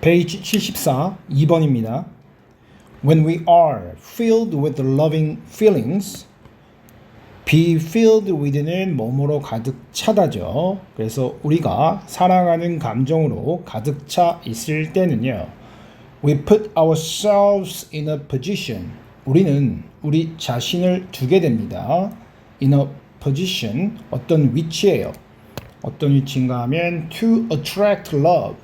페이지 74, 2번입니다. When we are filled with loving feelings, be filled with는 뭐뭐로 가득 차다죠. 그래서 우리가 사랑하는 감정으로 가득 차 있을 때는요. We put ourselves in a position. 우리는 우리 자신을 두게 됩니다. In a position, 어떤 위치예요. 어떤 위치인가 하면 to attract love.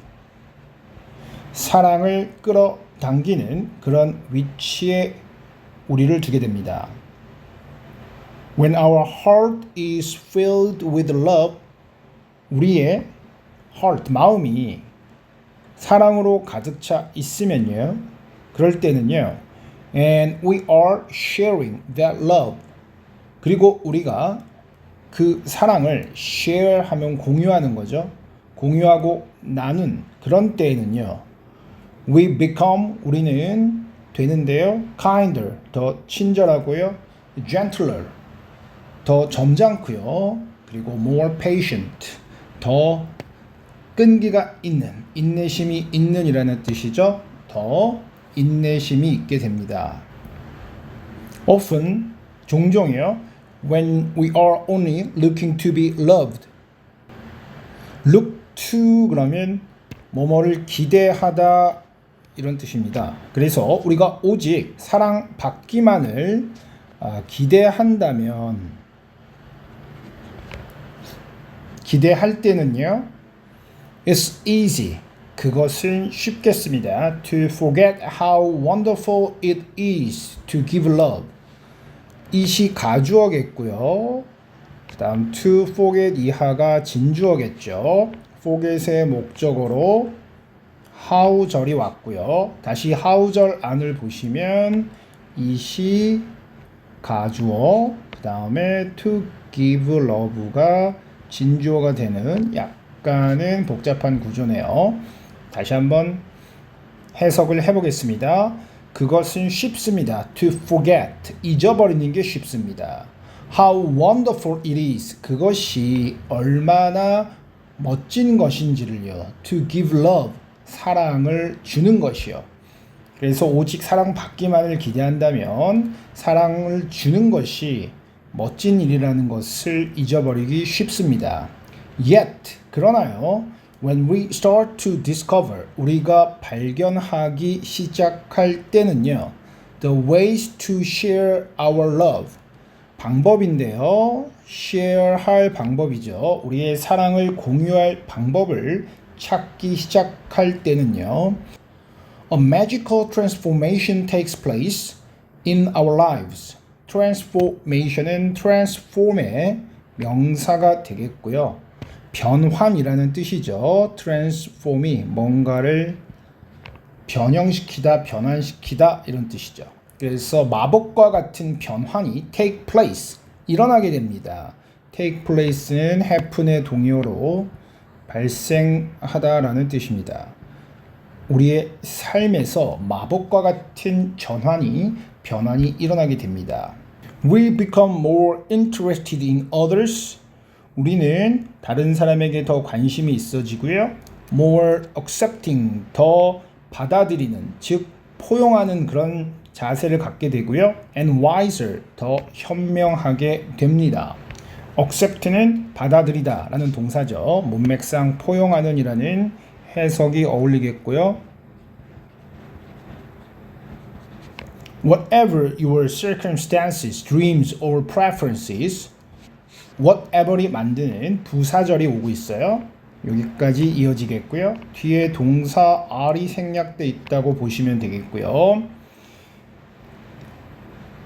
사랑을 끌어당기는 그런 위치에 우리를 두게 됩니다. When our heart is filled with love, 우리의 heart, 마음이 사랑으로 가득 차 있으면요. 그럴 때는요. And we are sharing that love. 그리고 우리가 그 사랑을 share 하면 공유하는 거죠. 공유하고 나눈 그런 때에는요. We become, 우리는 되는데요. kinder, 더 친절하고요. gentler, 더 점잖고요. 그리고 more patient, 더 끈기가 있는, 인내심이 있는 이라는 뜻이죠. 더 인내심이 있게 됩니다. often, 종종이요. When we are only looking to be loved. look to 그러면 뭐뭐를 기대하다 이런 뜻입니다. 그래서 우리가 오직 사랑받기만을 기대한다면 기대할 때는요. It's easy. 그것은 쉽겠습니다. To forget how wonderful it is to give love. it이 가주어겠고요. 그 다음 to forget 이하가 진주어겠죠. forget의 목적어로 how절이 왔고요. 다시 how절 안을 보시면 it이 가주어, 그 다음에 to give love가 진주어가 되는 약간은 복잡한 구조네요. 다시 한번 해석을 해보겠습니다. 그것은 쉽습니다. To forget, 잊어버리는 게 쉽습니다. How wonderful it is, 그것이 얼마나 멋진 것인지를요. To give love, 사랑을 주는 것이요. 그래서 오직 사랑받기만을 기대한다면 사랑을 주는 것이 멋진 일이라는 것을 잊어버리기 쉽습니다. Yet, 그러나요. When we start to discover, 우리가 발견하기 시작할 때는요. The ways to share our love, 방법인데요. share 할 방법이죠. 우리의 사랑을 공유할 방법을 찾기 시작할 때는요. A magical transformation takes place in our lives. transformation은 transform의 명사가 되겠고요. 변환이라는 뜻이죠. transform이 뭔가를 변형시키다, 변환시키다 이런 뜻이죠. 그래서 마법과 같은 변환이 take place, 일어나게 됩니다. take place는 happen의 동의어로 발생하다라는 뜻입니다. 우리의 삶에서 마법과 같은 변환이 일어나게 됩니다. We become more interested in others. 우리는 다른 사람에게 더 관심이 있어지고요. More accepting, 더 받아들이는, 즉 포용하는 그런 자세를 갖게 되고요. And wiser, 더 현명하게 됩니다. accept는 받아들이다 라는 동사죠. 문맥상 포용하는 이라는 해석이 어울리겠고요. Whatever your circumstances, dreams or preferences, whatever이 만드는 부사절이 오고 있어요. 여기까지 이어지겠고요. 뒤에 동사 are이 생략돼 있다고 보시면 되겠고요.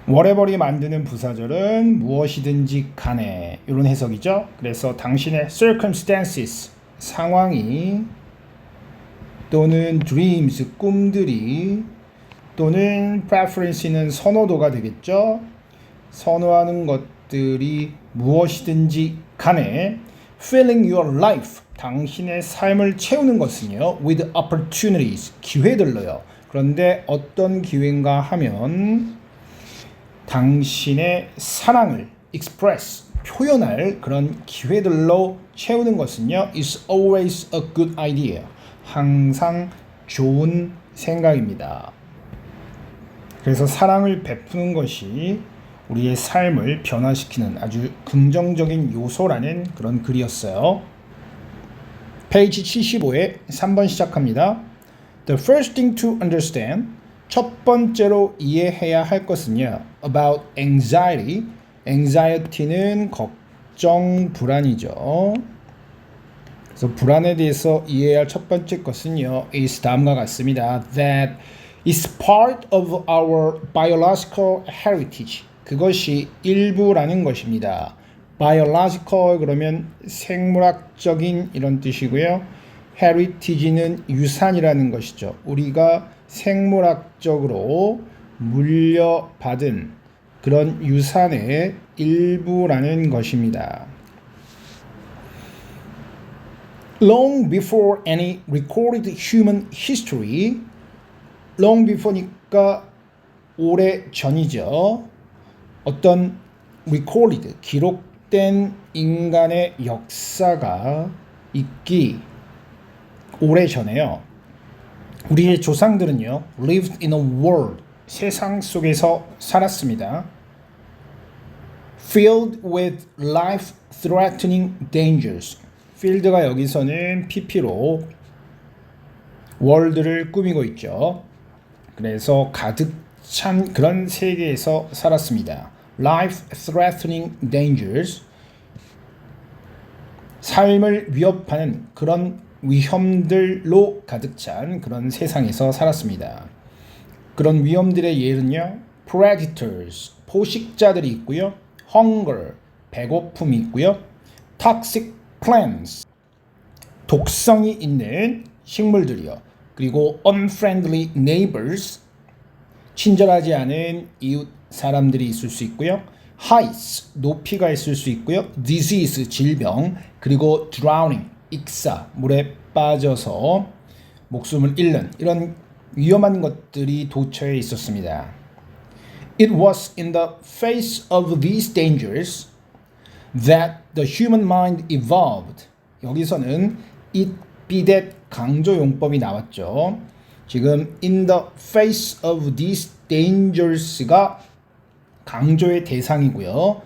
whatever이 만드는 부사절은 무엇이든지 간에 이런 해석이죠. 그래서 당신의 circumstances, 상황이 또는 dreams, 꿈들이 또는 preference는 선호도가 되겠죠. 선호하는 것들이 무엇이든지 간에 filling your life, 당신의 삶을 채우는 것은요. with opportunities, 기회들로요. 그런데 어떤 기회인가 하면 당신의 사랑을 express, 표현할 그런 기회들로 채우는 것은요. is always a good idea. 항상 좋은 생각입니다. 그래서 사랑을 베푸는 것이 우리의 삶을 변화시키는 아주 긍정적인 요소라는 그런 글이었어요. 페이지 75에 3번 시작합니다. The first thing to understand, 첫 번째로 이해해야 할 것은요. About anxiety, anxiety는 걱정, 불안이죠. 그래서 불안에 대해서 이해해야 할 첫 번째 것은요. is 다음과 같습니다. That is part of our biological heritage. 그것이 일부라는 것입니다. biological 그러면 생물학적인 이런 뜻이고요. heritage는 유산이라는 것이죠. 우리가 생물학적으로 물려받은 그런 유산의 일부라는 것입니다. Long before any recorded human history, long before니까 오래 전이죠. 어떤 recorded, 기록된 인간의 역사가 있기 오래 전에요. 우리의 조상들은요, lived in a world, 세상 속에서 살았습니다. Filled with life-threatening dangers. field가 여기서는 pp로 월드를 꾸미고 있죠. 그래서 가득 찬 그런 세계에서 살았습니다. Life-threatening dangers. 삶을 위협하는 그런 위험들로 가득 찬 그런 세상에서 살았습니다. 그런 위험들의 예는요. Predators, 포식자들이 있고요. Hunger, 배고픔이 있고요. Toxic plants, 독성이 있는 식물들이요. 그리고 unfriendly neighbors, 친절하지 않은 이웃 사람들이 있을 수 있고요. heights, 높이가 있을 수 있고요. disease, 질병, 그리고 drowning, 익사, 물에 빠져서 목숨을 잃는 이런 위험한 것들이 도처에 있었습니다. It was in the face of these dangers that the human mind evolved. 여기서는 it be that 강조용법이 나왔죠. 지금 in the face of these dangers가 강조의 대상이고요.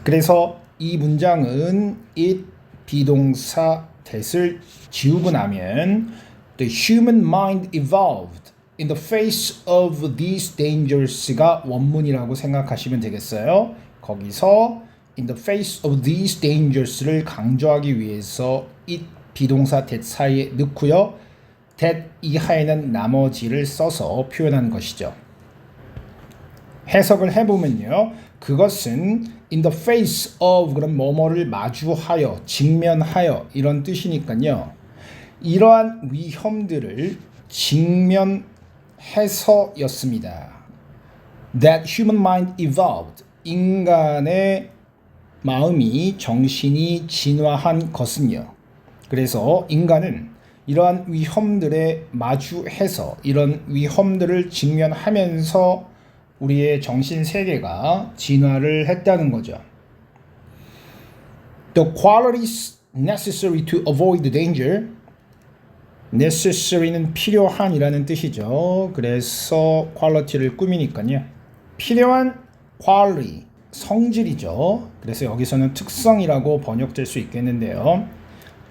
그래서 이 문장은 it 비동사 that을 지우고 나면 the human mind evolved in the face of these dangers가 원문이라고 생각하시면 되겠어요. 거기서 in the face of these dangers를 강조하기 위해서 it 비동사 that 사이에 넣고요. that 이하에는 나머지를 써서 표현한 것이죠. 해석을 해보면요. 그것은 in the face of 그런 뭐뭐를 마주하여 직면하여 이런 뜻이니까요. 이러한 위험들을 직면해서였습니다. That human mind evolved. 인간의 마음이 정신이 진화한 것은요. 그래서 인간은 이러한 위험들에 마주해서 이런 위험들을 직면하면서 우리의 정신 세계가 진화를 했다는 거죠. The qualities necessary to avoid the danger. necessary는 필요한이라는 뜻이죠. 그래서 quality를 꾸미니까요. 필요한 quality, 성질이죠. 그래서 여기서는 특성이라고 번역될 수 있겠는데요.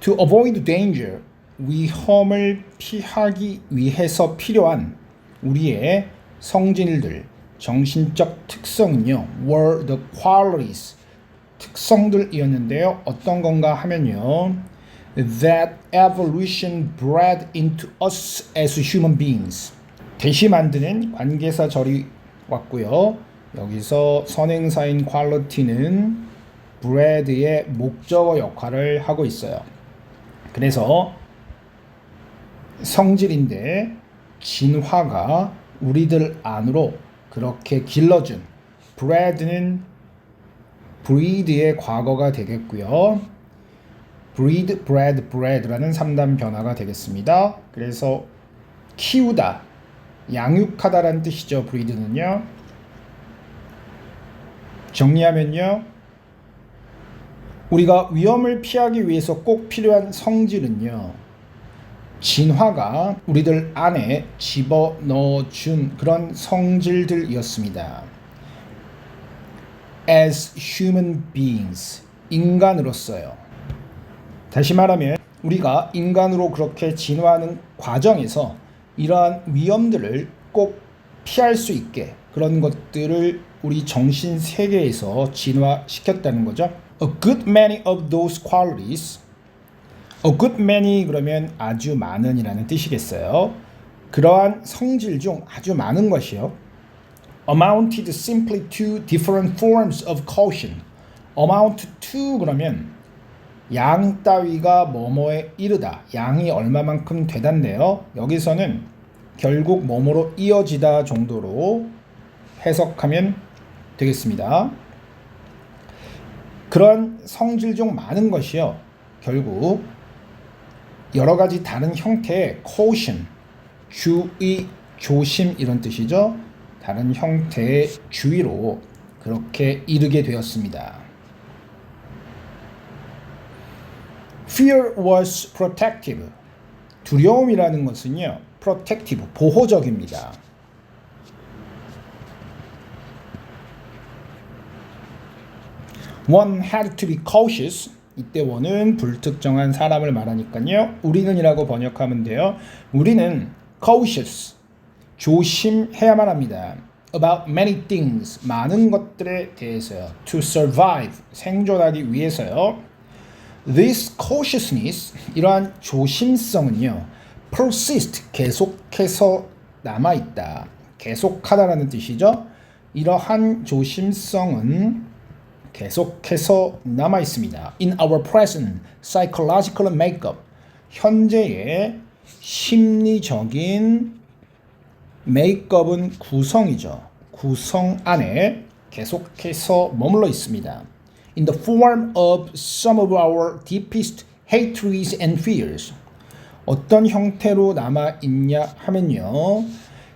To avoid danger, 위험을 피하기 위해서 필요한 우리의 성질들, 정신적 특성은요. were the qualities, 특성들이었는데요. 어떤 건가 하면요. That evolution bred into us as human beings. 대시 만드는 관계사절이 왔고요. 여기서 선행사인 quality는 bred의 목적어 역할을 하고 있어요. 그래서 성질인데 진화가 우리들 안으로 그렇게 길러준 bred는 breed의 과거가 되겠고요. breed, bred, bred라는 3단 변화가 되겠습니다. 그래서 키우다, 양육하다라는 뜻이죠. breed는요. 정리하면요. 우리가 위험을 피하기 위해서 꼭 필요한 성질은요. 진화가 우리들 안에 집어넣어준 그런 성질들이었습니다. As human beings, 인간으로서요. 다시 말하면 우리가 인간으로 그렇게 진화하는 과정에서 이러한 위험들을 꼭 피할 수 있게 그런 것들을 우리 정신 세계에서 진화시켰다는 거죠. A good many of those qualities. A good many 그러면 아주 많은이라는 뜻이겠어요. 그러한 성질 중 아주 많은 것이요. Amounted simply to different forms of caution. Amount to 그러면 양 따위가 뭐뭐에 이르다. 양이 얼마만큼 되단데요. 여기서는 결국 뭐뭐로 이어지다 정도로 해석하면 되겠습니다. 그런 성질 중 많은 것이요. 결국 여러 가지 다른 형태의 caution, 주의, 조심 이런 뜻이죠. 다른 형태의 주의로 그렇게 이르게 되었습니다. Fear was protective. 두려움이라는 것은요, protective, 보호적입니다. One had to be cautious. 이때 one은 불특정한 사람을 말하니까요. 우리는이라고 번역하면 돼요. 우리는 cautious, 조심해야만 합니다. About many things, 많은 것들에 대해서요. To survive, 생존하기 위해서요. This cautiousness, 이러한 조심성은요. persist, 계속해서 남아있다. 계속하다라는 뜻이죠. 이러한 조심성은 계속해서 남아 있습니다. In our present psychological makeup, 현재의 심리적인 메이크업은 구성이죠. 구성 안에 계속해서 머물러 있습니다. In the form of some of our deepest hatreds and fears. 어떤 형태로 남아 있냐 하면요.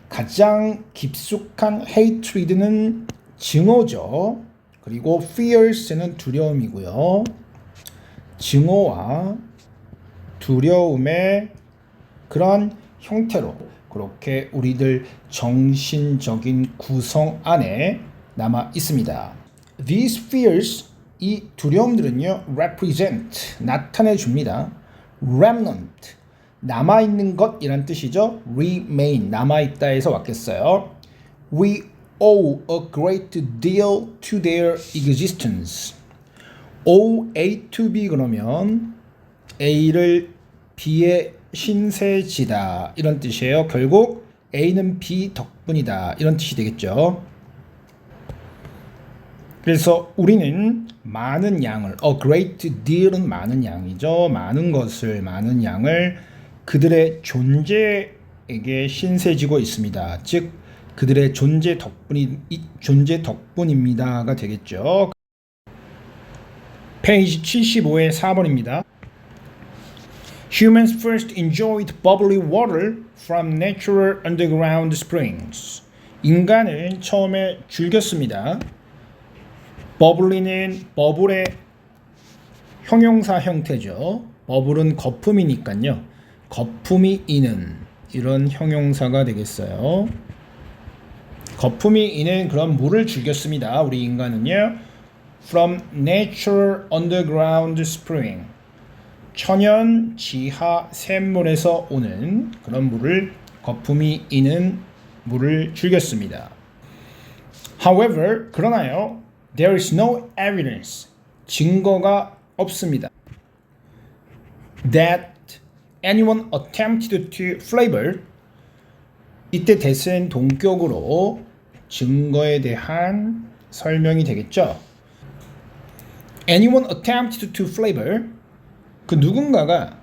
가장 깊숙한 hatred는 증오죠. 그리고 fears는 두려움이고요. 증오와 두려움의 그런 형태로 그렇게 우리들 정신적인 구성 안에 남아 있습니다. These fears, 이 두려움들은요, represent, 나타내 줍니다. remnant, 남아있는 것이란 뜻이죠. remain, 남아있다에서 왔겠어요. We owe a great deal to their existence. owe A to B 그러면 A를 B에 신세지다 이런 뜻이에요. 결국 A는 B 덕분이다 이런 뜻이 되겠죠. 그래서 우리는 많은 양을, a great deal은 많은 양이죠. 많은 것을, 많은 양을 그들의 존재에게 신세지고 있습니다. 즉 그들의 존재 덕분입니다가 되겠죠. 페이지 75의 4번입니다. Humans first enjoyed bubbly water from natural underground springs. 인간은 처음에 즐겼습니다. bubbly는 버블의 형용사 형태죠. 버블은 거품이니까요. 거품이 이는 이런 형용사가 되겠어요. 거품이 이는 그런 물을 즐겼습니다. 우리 인간은요. From natural underground spring. 천연 지하 샘물에서 오는 그런 물을 거품이 이는 물을 즐겼습니다. However, 그러나요. There is no evidence. 증거가 없습니다. That anyone attempted to flavor. 이때 that은 동격으로 증거에 대한 설명이 되겠죠. Anyone attempted to flavor. 그 누군가가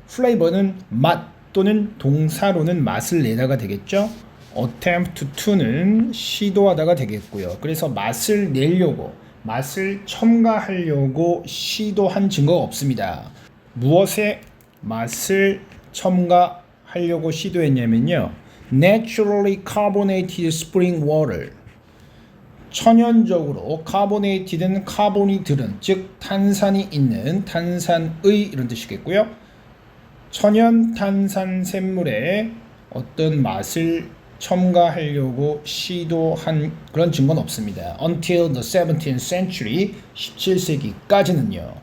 flavor는 맛 또는 동사로는 맛을 내다가 되겠죠. attempt to는 시도하다가 되겠고요. 그래서 맛을 내려고, 맛을 첨가하려고 시도한 증거가 없습니다. 무엇에 맛을 첨가하려고 시도했냐면요. Naturally carbonated spring water. 천연적으로 carbonated는 카본이 들은, 즉 탄산이 있는 탄산의 이런 뜻이겠고요. 천연 탄산 샘물에 어떤 맛을 첨가하려고 시도한 그런 증거는 없습니다. Until the 17th century, 17세기까지는요.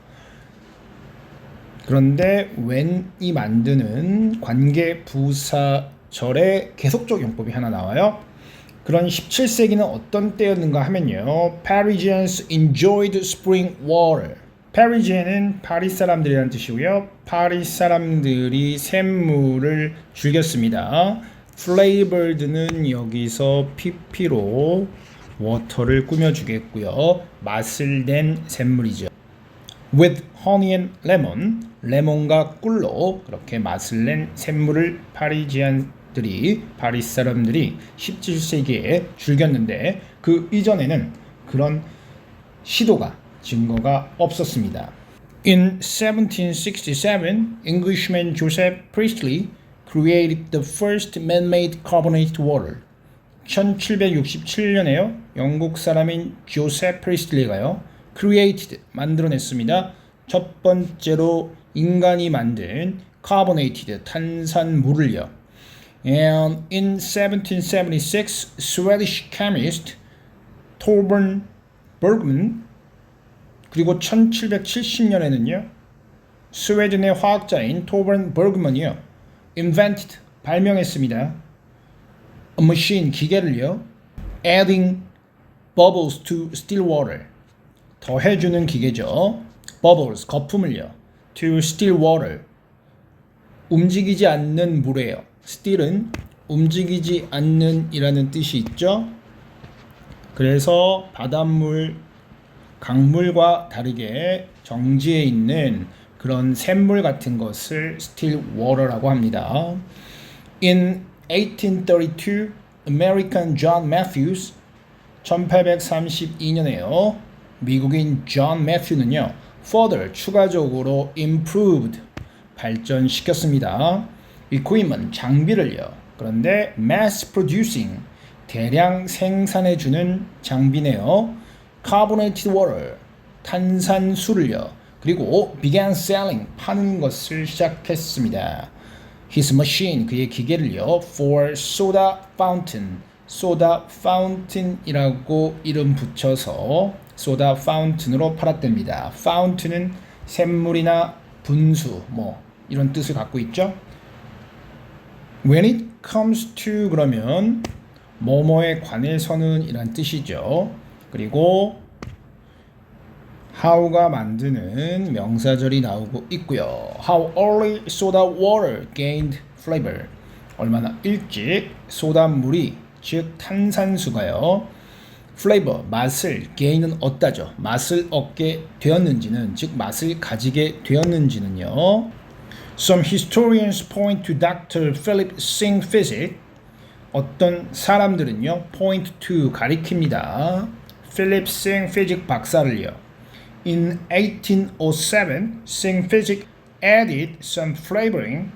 그런데 when이 만드는 관계 부사절의 계속적 용법이 하나 나와요. 그런 17세기는 어떤 때였는가 하면요. Parisians enjoyed spring water. 파리지엔은 파리 사람들이라는 뜻이고요. 파리 사람들이 샘물을 즐겼습니다. flavored는 여기서 pp로 워터를 꾸며주겠고요. 맛을 낸 샘물이죠. with honey and lemon, 레몬과 꿀로 그렇게 맛을 낸 샘물을 파리지안들이, 파리 사람들이 17세기에 즐겼는데 그 이전에는 그런 시도가 증거가 없었습니다. In 1767, Englishman Joseph Priestley created the first man-made carbonated water. 1767년에요. 영국 사람인 조셉 프리스틀리가요. created, 만들어냈습니다. 첫 번째로 인간이 만든 carbonated, 탄산물을요. And in 1776, Swedish chemist Torbjörn Bergman 그리고 1770년에는요. 스웨덴의 화학자인 토버른 버그먼이요. invented, 발명했습니다. a machine, 기계를요. adding bubbles to still water, 더해주는 기계죠. bubbles, 거품을요. to still water, 움직이지 않는 물에요. still은 움직이지 않는 이라는 뜻이 있죠. 그래서 바닷물, 강물과 다르게 정지해 있는 그런 샘물 같은 것을 still water라고 합니다. In 1832, American John Matthews, 1832년에요. 미국인 존 매튜는요. further, 추가적으로 improved, 발전시켰습니다. equipment, 장비를요. 그런데 mass producing, 대량 생산해주는 장비네요. carbonated water, 탄산수를요. 그리고 began selling, 파는 것을 시작했습니다. His machine, 그의 기계를요. for soda fountain, soda fountain이라고 이름 붙여서 soda fountain으로 팔았답니다. fountain은 샘물이나 분수 뭐 이런 뜻을 갖고 있죠. When it comes to, 그러면 뭐뭐에 관해서는 이란 뜻이죠. 그리고 how가 만드는 명사절이 나오고 있고요. How early soda water gained flavor, 얼마나 일찍 소다물이, 즉 탄산수가요. flavor, 맛을, gain은 얻다죠. 맛을 얻게 되었는지는, 즉 맛을 가지게 되었는지는요. Some historians point to Dr. Philip Singh Physics. 어떤 사람들은요, point to, 가리킵니다. Philip Singh Physics 박사를요. In 1807, Singh Physics added some flavoring.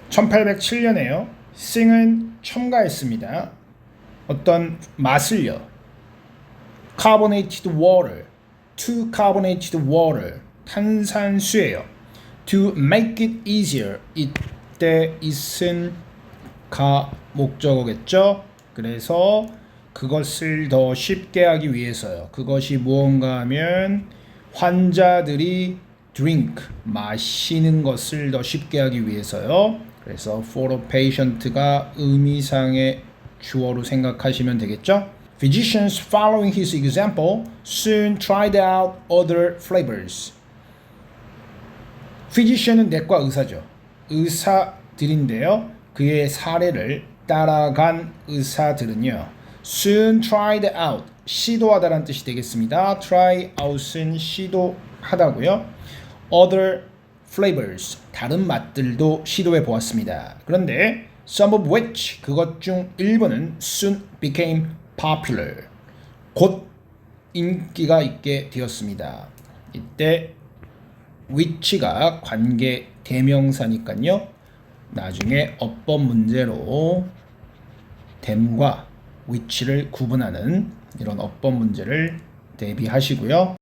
1807년에요. Singh은 첨가했습니다. 어떤 맛을요. Carbonated water, to carbonated water, 탄산수예요. To make it easier, 이때 it은 가 목적어겠죠. 그래서 그것을 더 쉽게 하기 위해서요. 그것이 무언가 하면 환자들이 drink, 마시는 것을 더 쉽게 하기 위해서요. 그래서 for a patient가 의미상의 주어로 생각하시면 되겠죠. Physicians following his example soon tried out other flavors. physician은 내과 의사죠. 의사들인데요. 그의 사례를 따라간 의사들은요. soon tried out, 시도하다라는 뜻이 되겠습니다. try out은 시도하다고요. other flavors, 다른 맛들도 시도해 보았습니다. 그런데 some of which, 그것 중 일부는 soon became popular, 곧 인기가 있게 되었습니다. 이때 which가 관계 대명사니까요. 나중에 어법 문제로 them과 which를 구분하는 이런 어법 문제를 대비하시고요.